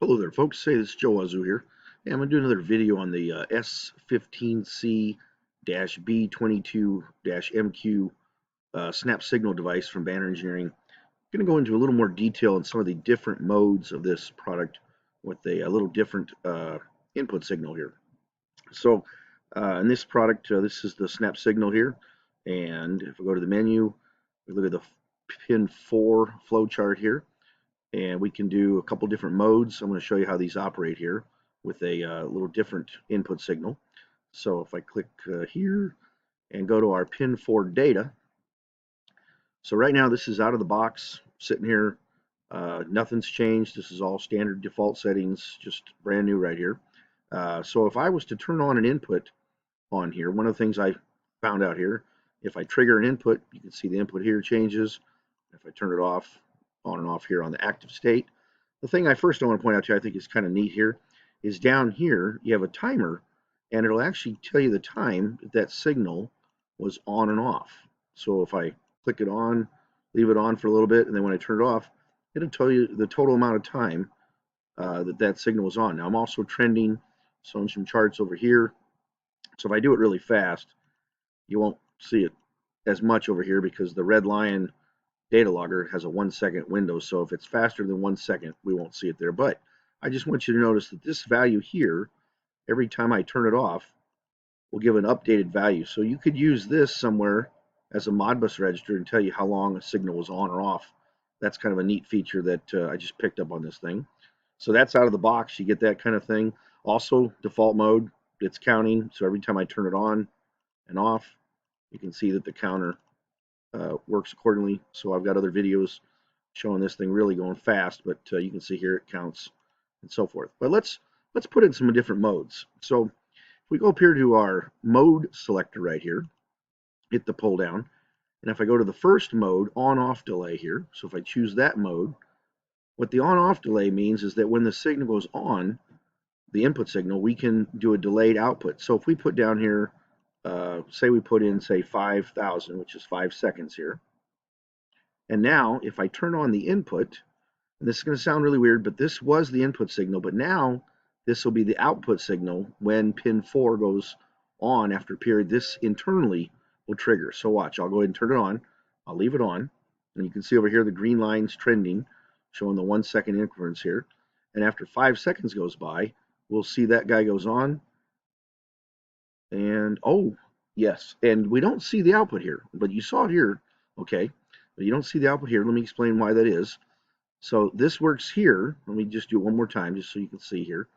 Hello there, folks. Hey, this is Joe Wazoo here. And I'm going to do another video on the S15C-B22-MQ SnapSignal device from Banner Engineering. I'm going to go into a little more detail on some of the different modes of this product with a little different input signal here. So in this product, this is the SnapSignal here. And if we go to the menu, we look at the pin 4 flow chart here. And we can do a couple different modes. I'm going to show you how these operate here with a little different input signal. So if I click here and go to our pin 4 data, so right now this is out of the box, sitting here. Nothing's changed. This is all standard default settings, just brand new right here. So if I was to turn on an input on here, one of the things I found out here, if I trigger an input, you can see the input here changes. If I turn it off, on and off here on the active state. The thing I first want to point out to you, I think is kind of neat here, is down here you have a timer, and it'll actually tell you the time that signal was on and off. So if I click it on, leave it on for a little bit, and then when I turn it off, it'll tell you the total amount of time that signal was on. Now I'm also trending some charts over here. So if I do it really fast, you won't see it as much over here because the red line data logger has a 1-second window, so if it's faster than 1 second, we won't see it there. But I just want you to notice that this value here, every time I turn it off, will give an updated value. So you could use this somewhere as a Modbus register and tell you how long a signal was on or off. That's kind of a neat feature that I just picked up on this thing. So that's out of the box. You get that kind of thing. Also, default mode, it's counting. So every time I turn it on and off, you can see that the counter works accordingly. So I've got other videos showing this thing really going fast, but you can see here it counts and so forth. But let's put in some different modes. So if we go up here to our mode selector right here, hit the pull down, and if I go to the first mode, on-off delay here, so if I choose that mode, what the on-off delay means is that when the signal goes on, the input signal, we can do a delayed output. So if we put down here, say we put in, say, 5,000, which is 5 seconds here. And now, if I turn on the input, and this is going to sound really weird, but this was the input signal, but now this will be the output signal when pin 4 goes on after a period. This internally will trigger. So watch, I'll go ahead and turn it on. I'll leave it on. And you can see over here the green line's trending, showing the 1 second increments here. And after 5 seconds goes by, we'll see that guy goes on. And, oh, yes. And we don't see the output here, but you saw it here, okay? But you don't see the output here. Let me explain why that is. So this works here. Let me just do it one more time just so you can see here.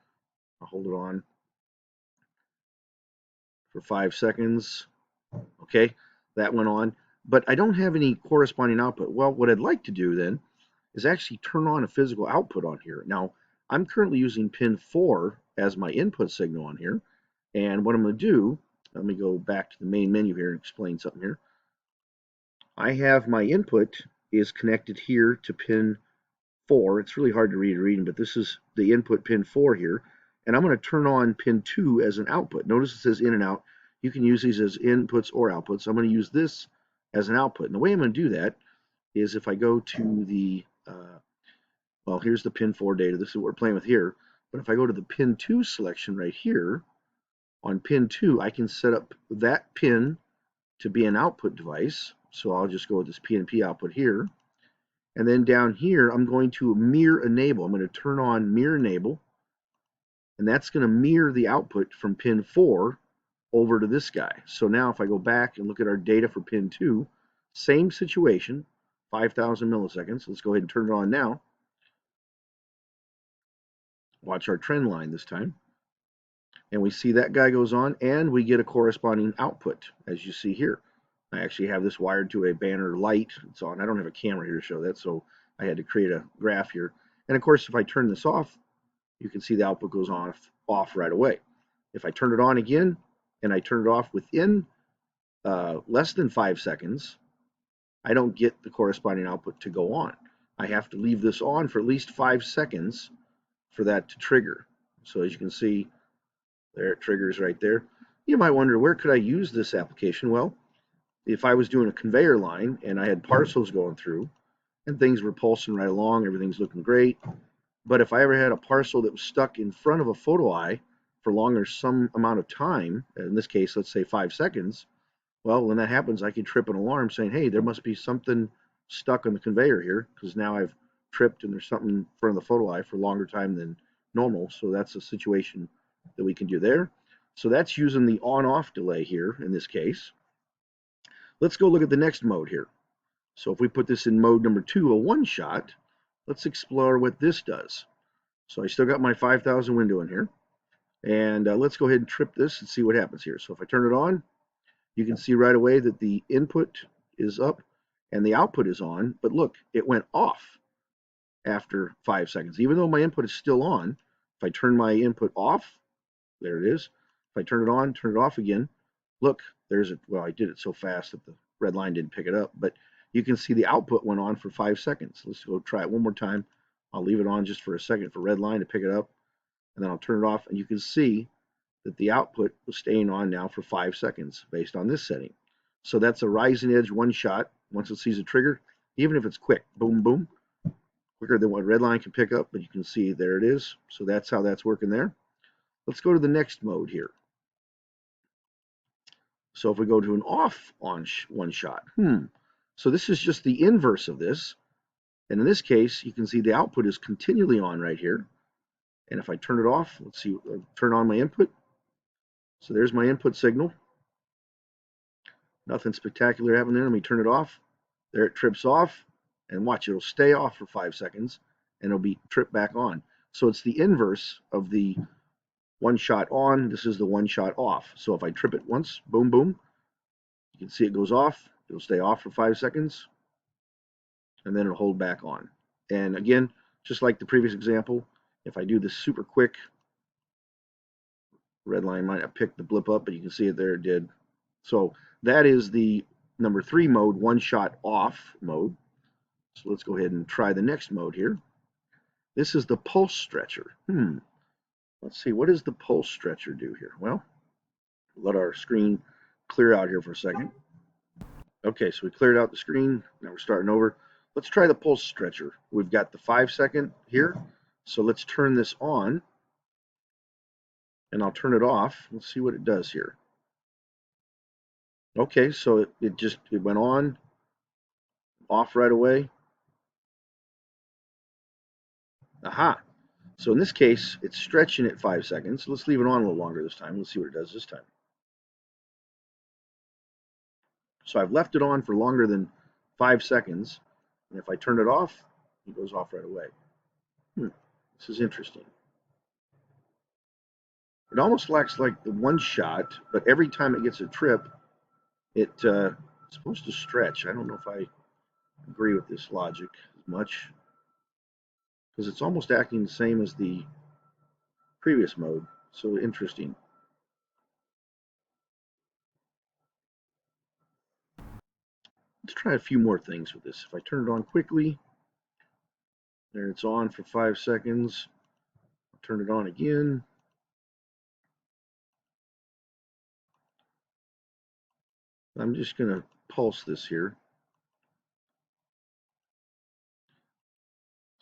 I'll hold it on for 5 seconds. Okay, that went on. But I don't have any corresponding output. Well, what I'd like to do then is actually turn on a physical output on here. Now, I'm currently using pin 4 as my input signal on here. And what I'm going to do, let me go back to the main menu here and explain something here. I have my input is connected here to pin 4. It's really hard to read, but this is the input pin 4 here. And I'm going to turn on pin 2 as an output. Notice it says in and out. You can use these as inputs or outputs. I'm going to use this as an output. And the way I'm going to do that is if I go to the, well, here's the pin 4 data. This is what we're playing with here. But if I go to the pin 2 selection right here, on pin 2, I can set up that pin to be an output device. So I'll just go with this PNP output here. And then down here, I'm going to mirror enable. I'm going to turn on mirror enable. And that's going to mirror the output from pin 4 over to this guy. So now if I go back and look at our data for pin 2, same situation, 5,000 milliseconds. Let's go ahead and turn it on now. Watch our trend line this time. And we see that guy goes on, and we get a corresponding output, as you see here. I actually have this wired to a Banner light. It's on. I don't have a camera here to show that, so I had to create a graph here. And of course, if I turn this off, you can see the output goes off right away. If I turn it on again, and I turn it off within less than 5 seconds, I don't get the corresponding output to go on. I have to leave this on for at least 5 seconds for that to trigger. So as you can see, there it triggers right there. You might wonder, where could I use this application? Well, if I was doing a conveyor line and I had parcels going through and things were pulsing right along, everything's looking great, But if I ever had a parcel that was stuck in front of a photo eye for longer some amount of time, in this case, let's say 5 seconds, well, when that happens, I can trip an alarm saying, hey, there must be something stuck on the conveyor here because now I've tripped and there's something in front of the photo eye for a longer time than normal. So that's a situation that we can do there. So that's using the on-off delay here in this case. Let's go look at the next mode here. So if we put this in mode number 2, a one-shot, let's explore what this does. So I still got my 5,000 window in here. And let's go ahead and trip this and see what happens here. So if I turn it on, you can see right away that the input is up and the output is on. But look, it went off after 5 seconds. Even though my input is still on, if I turn my input off, there it is. If I turn it on, turn it off again, look, there's it. Well, I did it so fast that the red line didn't pick it up. But you can see the output went on for 5 seconds. Let's go try it one more time. I'll leave it on just for a second for red line to pick it up. And then I'll turn it off, and you can see that the output was staying on now for 5 seconds based on this setting. So that's a rising edge one shot. Once it sees a trigger, even if it's quick, boom, boom, quicker than what red line can pick up, but you can see there it is. So that's how that's working there. Let's go to the next mode here. So if we go to an off on one shot, so this is just the inverse of this. And in this case, you can see the output is continually on right here. And if I turn it off, let's see, turn on my input. So there's my input signal. Nothing spectacular happening there. Let me turn it off. There it trips off. And watch, it'll stay off for 5 seconds and it'll be tripped back on. So it's the inverse of the one shot on. This is the one shot off. So if I trip it once, boom, boom, you can see it goes off. It'll stay off for 5 seconds and then it'll hold back on. And again, just like the previous example, if I do this super quick, red line might have picked the blip up, but you can see it there, it did. So that is the number 3 mode, one shot off mode. So let's go ahead and try the next mode here. This is the pulse stretcher. Let's see, what does the pulse stretcher do here? Well, let our screen clear out here for a second. Okay, so we cleared out the screen. Now we're starting over. Let's try the pulse stretcher. We've got the 5 second here. So let's turn this on. And I'll turn it off. Let's see what it does here. Okay, so it went on, off right away. Aha. So in this case, it's stretching at 5 seconds. Let's leave it on a little longer this time. Let's see what it does this time. So I've left it on for longer than 5 seconds. And if I turn it off, it goes off right away. This is interesting. It almost lacks like the one shot, but every time it gets a trip, it's supposed to stretch. I don't know if I agree with this logic as much, because it's almost acting the same as the previous mode. So interesting. Let's try a few more things with this. If I turn it on quickly, there it's on for 5 seconds. I'll turn it on again. I'm just going to pulse this here.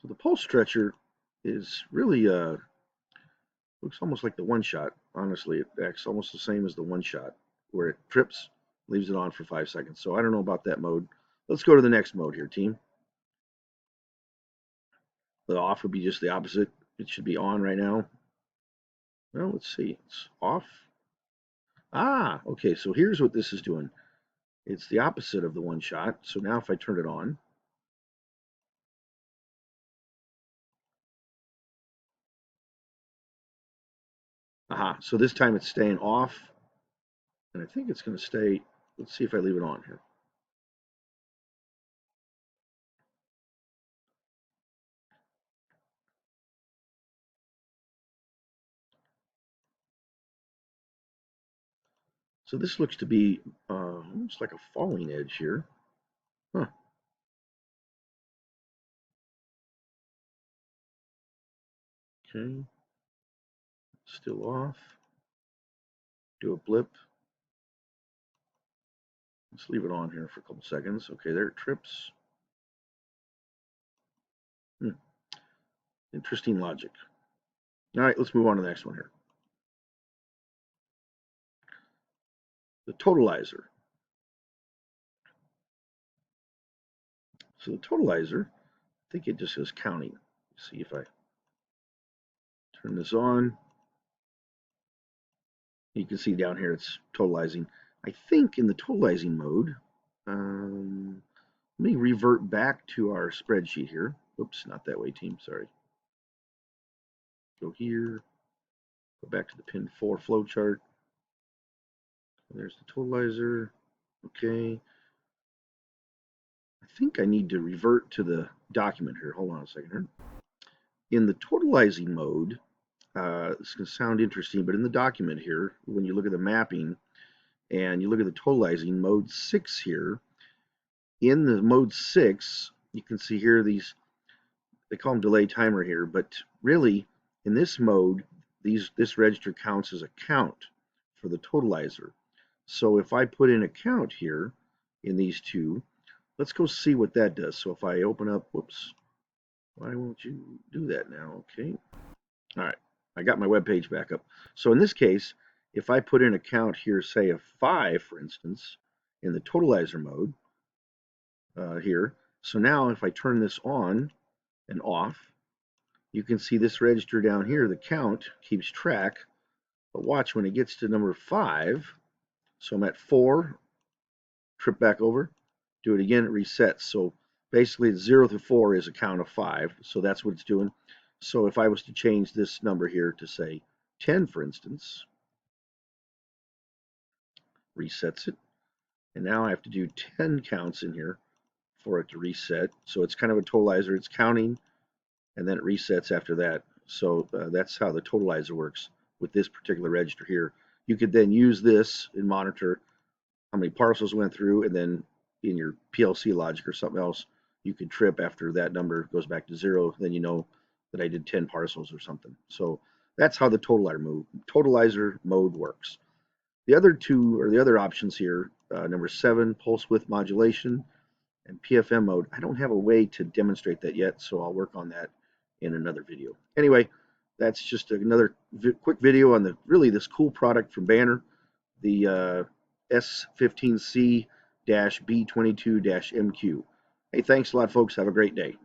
So the pulse stretcher is really looks almost like the one shot. Honestly, it acts almost the same as the one shot, where it trips, leaves it on for 5 seconds. So I don't know about that mode. Let's go to the next mode here, team. The off would be just the opposite. It should be on right now. Well, let's see. It's off. Ah, okay. So here's what this is doing. It's the opposite of the one shot. So now if I turn it on, aha. So this time it's staying off. And I think it's going to stay. Let's see if I leave it on here. So this looks to be almost like a falling edge here. Huh. Okay. Still off. Do a blip. Let's leave it on here for a couple seconds. Okay, there it trips. Interesting logic. All right, let's move on to the next one here. The Totalizer. So the Totalizer, I think it just says counting. Let's see if I turn this on. You can see down here it's totalizing. I think in the totalizing mode, let me revert back to our spreadsheet here. Oops, not that way, team, sorry. Go here, go back to the pin 4 flowchart. There's the totalizer. Okay. I think I need to revert to the document here. Hold on a second here. In the totalizing mode, this can sound interesting, but in the document here, when you look at the mapping and you look at the totalizing mode 6 here, in the mode 6, you can see here these, they call them delay timer here, but really in this mode, this register counts as a count for the totalizer. So if I put in a count here in these two, let's go see what that does. So if I open up, whoops, why won't you do that now? Okay. All right. I got my web page back up. So in this case, if I put in a count here, say of 5, for instance, in the totalizer mode here, so now if I turn this on and off, you can see this register down here, the count keeps track, but watch when it gets to number 5, so I'm at 4, trip back over, do it again, it resets. So basically 0 to 4 is a count of 5, so that's what it's doing. So if I was to change this number here to say 10, for instance, resets it, and now I have to do 10 counts in here for it to reset. So it's kind of a totalizer, it's counting, and then it resets after that. So that's how the totalizer works with this particular register here. You could then use this and monitor how many parcels went through, and then in your PLC logic or something else, you could trip after that number goes back to 0. Then you know that I did 10 parcels or something. So that's how the totalizer mode works. The other two, or the other options here, number 7, pulse width modulation, and PFM mode. I don't have a way to demonstrate that yet, so I'll work on that in another video. Anyway, that's just another quick video on this cool product from Banner, the S15C-B22-MQ. Hey, thanks a lot, folks. Have a great day.